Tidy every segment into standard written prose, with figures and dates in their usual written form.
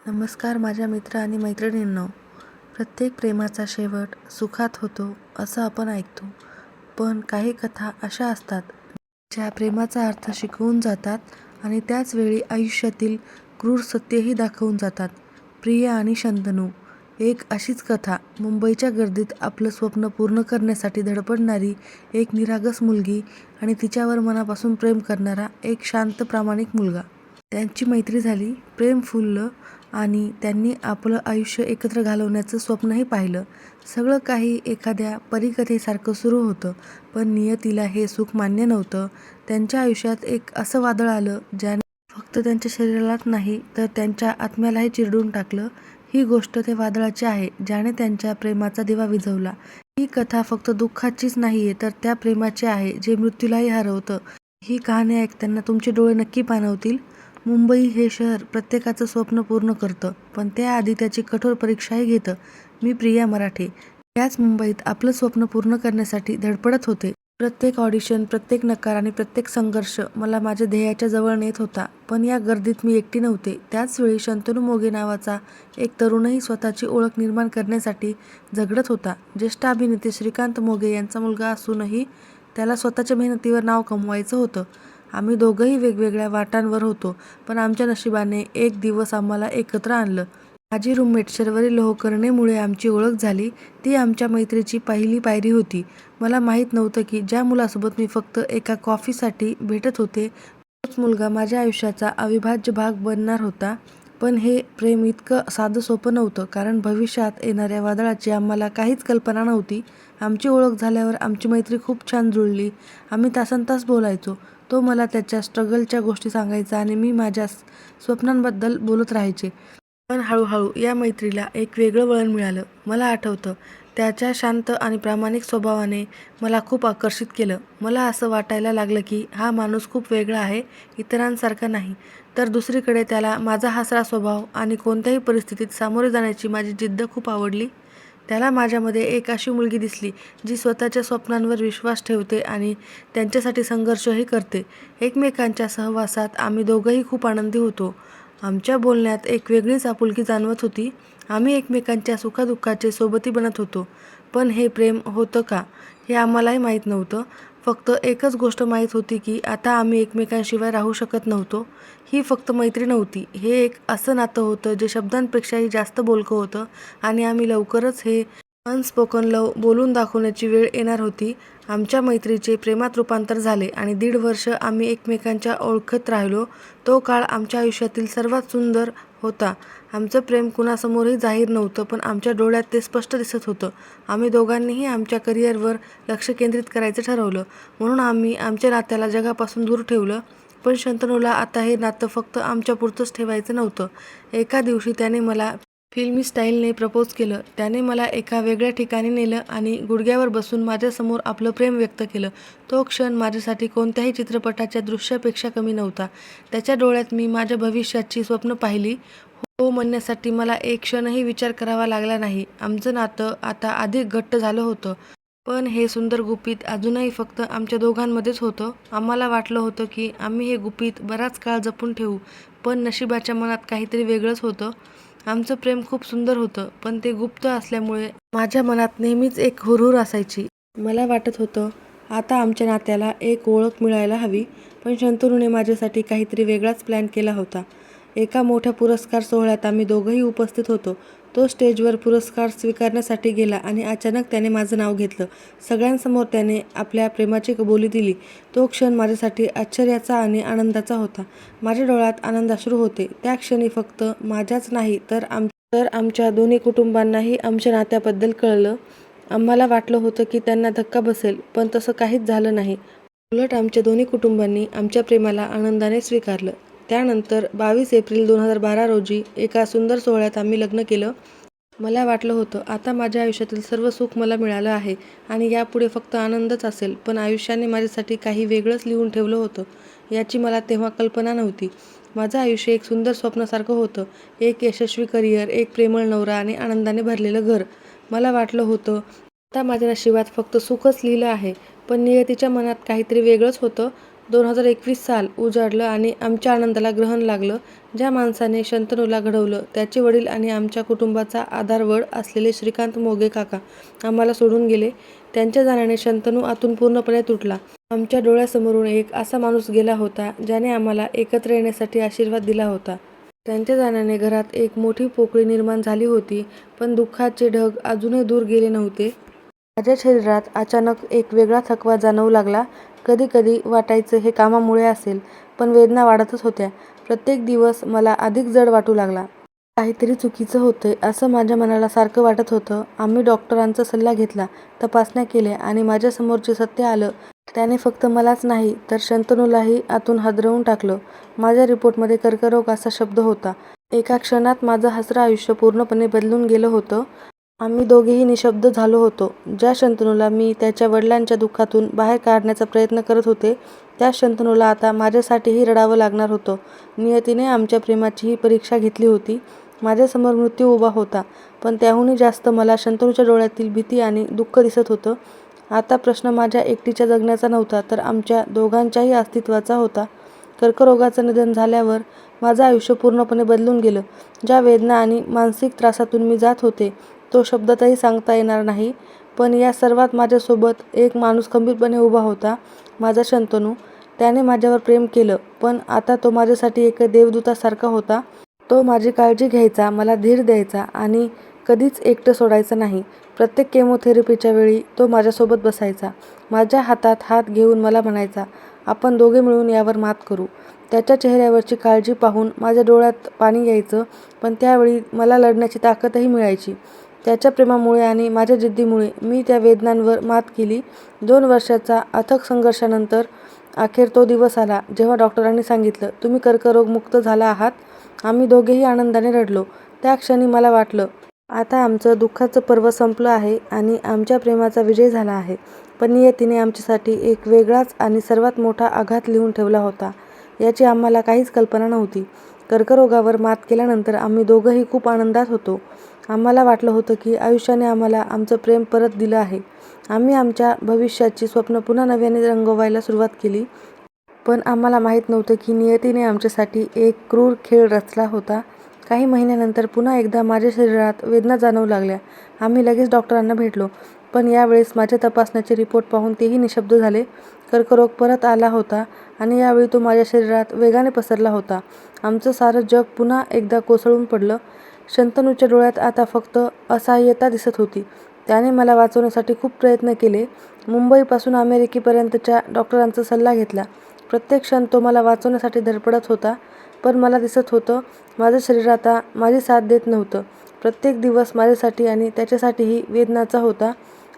नमस्कार माझ्या मित्र आणि मैत्रिणींनो. प्रत्येक प्रेमाचा शेवट सुखात होतो असं आपण ऐकतो. पण काही कथा अशा असतात ज्या प्रेमाचा अर्थ शिकवून जातात आणि त्याच वेळी आयुष्यातील क्रूर सत्यही दाखवून जातात. प्रिया आणि शंतनू एक अशीच कथा. मुंबईच्या गर्दीत आपलं स्वप्न पूर्ण करण्यासाठी धडपडणारी एक निरागस मुलगी आणि तिच्यावर मनापासून प्रेम करणारा एक शांत प्रामाणिक मुलगा. त्यांची मैत्री झाली, प्रेम फुललं आणि त्यांनी आपलं आयुष्य एकत्र घालवण्याचं स्वप्नही पाहिलं. सगळं काही एखाद्या परीकथेसारखं सुरू होतं, पण नियतीला हे सुख मान्य नव्हतं. त्यांच्या आयुष्यात एक असं वादळ आलं ज्याने फक्त त्यांच्या शरीरालाच नाही तर त्यांच्या आत्म्यालाही चिरडून टाकलं. ही गोष्ट त्या वादळाची आहे ज्याने त्यांच्या प्रेमाचा दिवा विझवला. ही कथा फक्त दुःखाचीच नाहीये तर त्या प्रेमाची आहे जे मृत्यूलाही हरवतं. ही कहाणी ऐकताना तुमचे डोळे नक्की पाणावतील. मुंबई हे शहर प्रत्येकाचं स्वप्न पूर्ण करतं, पण त्याआधी त्याची कठोर परीक्षाही घेतं. मी प्रिया मराठे याच मुंबईत आपलं स्वप्न पूर्ण करण्यासाठी धडपडत होते. प्रत्येक ऑडिशन, प्रत्येक नकार आणि प्रत्येक संघर्ष मला माझ्या ध्येयाच्या जवळ नेत होता. पण या गर्दीत मी एकटी नव्हते. त्याच वेळी शंतनू मोगे नावाचा एक तरुणही स्वतःची ओळख निर्माण करण्यासाठी झगडत होता. ज्येष्ठ अभिनेते श्रीकांत मोगे यांचा मुलगा असूनही त्याला स्वतःच्या मेहनतीवर नाव कमवायचं होतं. आम्ही दोघंही वेगवेगळ्या वाटांवर होतो, पण आमच्या नशिबाने एक दिवस आम्हाला एकत्र आणलं. माझी रूममेट शर्वरी लोहकर्णेमुळे आमची ओळख झाली. ती आमच्या मैत्रीची पहिली पायरी होती. मला माहीत नव्हतं की ज्या मुलासोबत मी फक्त एका कॉफीसाठी भेटत होते, तोच मुलगा माझ्या आयुष्याचा अविभाज्य भाग बनणार होता. पण हे प्रेम इतकं साधं सोपं नव्हतं, कारण भविष्यात येणाऱ्या वादळाची आम्हाला काहीच कल्पना नव्हती. आमची ओळख झाल्यावर आमची मैत्री खूप छान जुळली. आम्ही तासनतास बोलायचो. तो मला त्याच्या स्ट्रगलच्या गोष्टी सांगायचा आणि मी माझ्या स्वप्नांबद्दल बोलत राहायचे. पण हळूहळू या मैत्रीला एक वेगळं वळण मिळालं. मला आठवतं, त्याच्या शांत आणि प्रामाणिक स्वभावाने मला खूप आकर्षित केलं. मला असं वाटायला लागलं की हा माणूस खूप वेगळा आहे, इतरांसारखा नाही. तर दुसरीकडे त्याला माझा हसरा स्वभाव आणि कोणत्याही परिस्थितीत सामोरे जाण्याची माझी जिद्द खूप आवडली. त्याला माझ्यामध्ये एक अशी मुलगी दिसली जी स्वतःच्या स्वप्नांवर विश्वास ठेवते आणि त्यांच्यासाठी संघर्षही करते. एकमेकांच्या सहवासात आम्ही दोघंही खूप आनंदी होतो. आमच्या बोलण्यात एक वेगळीच आपुलकी जाणवत होती. आम्ही एकमेकांच्या सुखादुःखाचे सोबती बनत होतो. पण हे प्रेम होतं का, हे आम्हालाही माहीत नव्हतं. फक्त एकच गोष्ट माहीत होती की आता आम्ही एकमेकांशिवाय राहू शकत नव्हतो. ही फक्त मैत्री नव्हती, हे एक असं नातं होतं जे शब्दांपेक्षाही जास्त बोलकं होतं आणि आम्ही लवकरच हे अनस्पोकन लव्ह बोलून दाखवण्याची वेळ येणार होती. आमच्या मैत्रीचे प्रेमात रूपांतर झाले आणि 1.5 वर्ष आम्ही एकमेकांच्या ओळखत राहिलो. तो काळ आमच्या आयुष्यातील सर्वात सुंदर होता. आमचं प्रेम कुणासमोरही जाहीर नव्हतं, पण आमच्या डोळ्यात ते स्पष्ट दिसत होतं. आम्ही दोघांनीही आमच्या करिअरवर लक्ष केंद्रित करायचं ठरवलं, म्हणून आम्ही आमच्या नात्याला जगापासून दूर ठेवलं. पण शंतनूला आता हे नातं फक्त आमच्यापुरतंच ठेवायचं नव्हतं. एका दिवशी त्याने मला फिल्मी स्टाईलने प्रपोज केलं. त्याने मला एका वेगळ्या ठिकाणी नेलं आणि गुडघ्यावर बसून माझ्यासमोर आपलं प्रेम व्यक्त केलं. तो क्षण माझ्यासाठी कोणत्याही चित्रपटाच्या दृश्यापेक्षा कमी नव्हता. त्याच्या डोळ्यात मी माझ्या भविष्याची स्वप्न पाहिली. हो म्हणण्यासाठी मला एक क्षणही विचार करावा लागला नाही. आमचं नातं आता अधिक घट्ट झालं होतं. पण हे सुंदर गुपित अजूनही फक्त आमच्या दोघांमध्येच होतं. आम्हाला वाटलं होतं की आम्ही हे गुपित बराच काळ जपून ठेवू, पण नशिबाच्या मनात काहीतरी वेगळंच होतं. आमचं प्रेम खूप सुंदर होतं, पण ते गुप्त असल्यामुळे माझ्या मनात नेहमीच एक हुरहुर असायची. मला वाटत होतं आता आमच्या नात्याला एक ओळख मिळायला हवी. पण शंतनूने माझ्यासाठी काहीतरी वेगळाच प्लॅन केला होता. एका मोठ्या पुरस्कार सोहळ्यात आम्ही दोघंही उपस्थित होतो. तो स्टेजवर पुरस्कार स्वीकारण्यासाठी गेला आणि अचानक त्याने माझं नाव घेतलं. सगळ्यांसमोर त्याने आपल्या प्रेमाची कबुली दिली. तो क्षण माझ्यासाठी आश्चर्याचा आणि आनंदाचा होता. माझ्या डोळ्यात आनंदाश्रू होते. त्या क्षणी फक्त माझ्याच नाही तर आमच्या दोन्ही कुटुंबांनाही आमच्या नात्याबद्दल कळलं. आम्हाला वाटलं होतं की त्यांना धक्का बसेल, पण तसं काहीच झालं नाही. उलट आमच्या दोन्ही कुटुंबांनी आमच्या प्रेमाला आनंदाने स्वीकारलं. त्यानंतर 22 एप्रिल 2012 रोजी एका सुंदर सोहळ्यात आम्ही लग्न केलं. मला वाटलं होतं आता माझ्या आयुष्यातील सर्व सुख मला मिळालं आहे आणि यापुढे फक्त आनंदच असेल. पण आयुष्याने माझ्यासाठी काही वेगळंच लिहून ठेवलं होतं याची मला तेव्हा कल्पना नव्हती. माझं आयुष्य एक सुंदर स्वप्नासारखं होतं. एक यशस्वी करिअर, एक प्रेमळ नवरा आणि आनंदाने भरलेलं घर. मला वाटलं होतं आता माझ्या नशिबात फक्त सुखच लिहिलं आहे. पण नियतीच्या मनात काहीतरी वेगळंच होतं. 2021 साल उजाडलं आणि आमच्या आनंदाला ग्रहण लागलं. ज्या माणसाने शंतनूला घडवलं त्याचे वडील आणि आमच्या कुटुंबाचा आधारवड असलेले श्रीकांत मोघे काका आम्हाला सोडून गेले. त्यांच्या जाण्याने शंतनू आतून पूर्णपणे तुटला. आमच्या डोळ्यासमोरून एक असा माणूस गेला होता ज्याने आम्हाला एकत्र येण्यासाठी आशीर्वाद दिला होता. त्यांच्या जाण्याने घरात एक मोठी पोकळी निर्माण झाली होती, पण दुःखाचे ढग अजूनही दूर गेले नव्हते. माझ्या शरीरात अचानक एक वेगळा थकवा जाणवू लागला. कधी कधी वाटायचं हे कामामुळे असेल, पण वेदना वाढतच होत्या. प्रत्येक दिवस मला अधिक जड वाटू लागला. काहीतरी चुकीचं होतंय असं माझ्या मनाला सारखं वाटत होतं. आम्ही डॉक्टरांचा सल्ला घेतला, तपासण्या केल्या आणि माझ्यासमोर जे सत्य आलं त्याने फक्त मलाच नाही तर शंतनूलाही आतून हादरवून टाकलं. माझ्या रिपोर्टमध्ये कर्करोग असा शब्द होता. एका क्षणात माझं हसरं आयुष्य पूर्णपणे बदलून गेलं होतं. आम्ही दोघेही निशब्द झालो होतो. ज्या शंतनूला मी त्याच्या वडिलांच्या दुःखातून बाहेर काढण्याचा प्रयत्न करत होते, त्या शंतनूला आता माझ्यासाठीही रडावं लागणार होतं. नियतीने आमच्या प्रेमाची ही परीक्षा घेतली होती. माझ्यासमोर मृत्यू उभा होता, पण त्याहूनही जास्त मला शंतनूच्या डोळ्यातील भीती आणि दुःख दिसत होतं. आता प्रश्न माझ्या एकटीच्या जगण्याचा नव्हता, तर आमच्या दोघांच्याही अस्तित्वाचा होता. कर्करोगाचं निधन झाल्यावर माझं आयुष्य पूर्णपणे बदलून गेलं. ज्या वेदना आणि मानसिक त्रासातून मी जात होते, तो शब्दातही सांगता येणार नाही. पण या सर्वात माझ्यासोबत एक माणूस खंबीरपणे उभा होता, माझा शंतनू. त्याने माझ्यावर प्रेम केलं, पण आता तो माझ्यासाठी एक देवदूतासारखा होता. तो माझी काळजी घ्यायचा, मला धीर द्यायचा आणि कधीच एकटं सोडायचं नाही. प्रत्येक केमोथेरपीच्या वेळी तो माझ्यासोबत बसायचा. माझ्या हातात हात घेऊन मला म्हणायचा, आपण दोघे मिळून यावर मात करू. त्याच्या चेहऱ्यावरची काळजी पाहून माझ्या डोळ्यात पाणी यायचं, पण त्यावेळी मला लढण्याची ताकदही मिळायची. त्याच्या प्रेमामुळे आणि माझ्या जिद्दीमुळे मी त्या वेदनांवर मात केली. 2 वर्षाचा अथक संघर्षानंतर अखेर तो दिवस आला, जेव्हा डॉक्टरांनी सांगितलं, तुम्ही कर्करोगमुक्त झाला आहात. आम्ही दोघेही आनंदाने रडलो. त्या क्षणी मला वाटलं, आता आमचं दुःखाचं पर्व संपलं आहे आणि आमच्या प्रेमाचा विजय झाला आहे. पण नियतीने आमच्यासाठी एक वेगळाच आणि सर्वात मोठा आघात लिहून ठेवला होता, याची आम्हाला काहीच कल्पना नव्हती. कर्करोगावर मात केल्यानंतर आम्ही दोघंही खूप आनंदात होतो. आम्हाला वाटलं होतं की आयुष्याने आम्हाला आमचं प्रेम परत दिलं आहे. आम्ही आमच्या भविष्याची स्वप्न पुन्हा नव्याने रंगवायला सुरुवात केली. पण आम्हाला माहीत नव्हतं की नियतीने आमच्यासाठी एक क्रूर खेळ रचला होता. काही महिन्यानंतर पुन्हा एकदा माझ्या शरीरात वेदना जाणवू लागल्या. आम्ही लगेच डॉक्टरांना भेटलो, पण यावेळेस माझ्या तपासण्याचे रिपोर्ट पाहून तेही निशब्द झाले. कर्करोग परत आला होता आणि यावेळी तो माझ्या शरीरात वेगाने पसरला होता. आमचं सारं जग पुन्हा एकदा कोसळून पडलं. शंतनूच्या डोळ्यात आता फक्त असहाय्यता दिसत होती. त्याने मला वाचवण्यासाठी खूप प्रयत्न केले. मुंबईपासून अमेरिकेपर्यंतच्या डॉक्टरांचा सल्ला घेतला. प्रत्येक क्षण तो मला वाचवण्यासाठी धडपडत होता, पण मला दिसत होतं, माझं शरीर आता माझी साथ देत नव्हतं. प्रत्येक दिवस माझ्यासाठी आणि त्याच्यासाठीही वेदनाचा होता.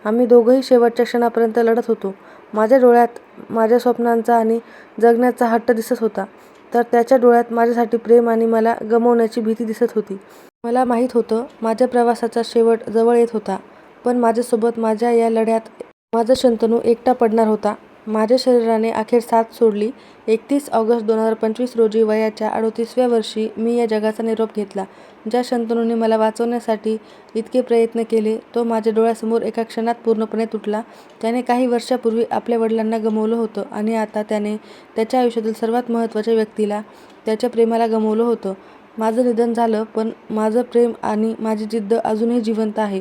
आम्ही दोघंही शेवटच्या क्षणापर्यंत लढत होतो. माझ्या डोळ्यात माझ्या स्वप्नांचा आणि जगण्याचा हट्ट दिसत होता, तर त्याच्या डोळ्यात माझ्यासाठी प्रेम आणि मला गमावण्याची भीती दिसत होती. मला माहीत होतं, माझ्या प्रवासाचा शेवट जवळ येत होता, पण माझ्यासोबत माझ्या या लढ्यात माझा शंतनू एकटा पडणार होता. माझ्या शरीराने अखेर साथ सोडली. 31 ऑगस्ट 2025 रोजी वयाच्या 38व्या वर्षी मी या जगाचा निरोप घेतला. ज्या शंतनूने मला वाचवण्यासाठी इतके प्रयत्न केले, तो माझ्या डोळ्यासमोर एका क्षणात पूर्णपणे तुटला. त्याने काही वर्षापूर्वी आपल्या वडिलांना गमावलं होतं आणि आता त्याने त्याच्या आयुष्यातील सर्वात महत्त्वाच्या व्यक्तीला, त्याच्या प्रेमाला गमावलं होतं. माझं निधन झालं, पण माझं प्रेम आणि माझी जिद्द अजूनही जिवंत आहे.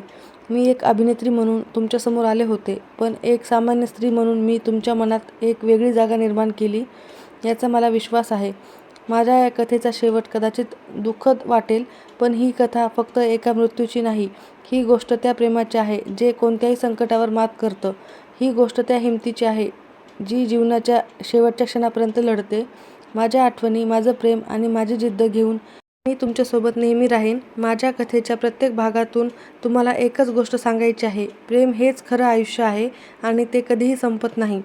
मी एक अभिनेत्री म्हणून तुमच्यासमोर आले होते, पण एक सामान्य स्त्री म्हणून मी तुमच्या मनात एक वेगळी जागा निर्माण केली, याचा मला विश्वास आहे. माझ्या या कथेचा शेवट कदाचित दुःखद वाटेल, पण ही कथा फक्त एका मृत्यूची नाही. ही गोष्ट त्या प्रेमाची आहे, जे कोणत्याही संकटावर मात करतं. ही गोष्ट त्या हिमतीची आहे, जी जीवनाच्या शेवटच्या क्षणापर्यंत लढते. माझ्या आठवणी, माझं प्रेम आणि माझी जिद्द घेऊन मी तुमच्यासोबत नेहमी राहीन. माझ्या कथेच्या प्रत्येक भागातून तुम्हाला एकच गोष्ट सांगायची आहे, प्रेम हेच खरं आयुष्य आहे आणि ते कधीही संपत नाही.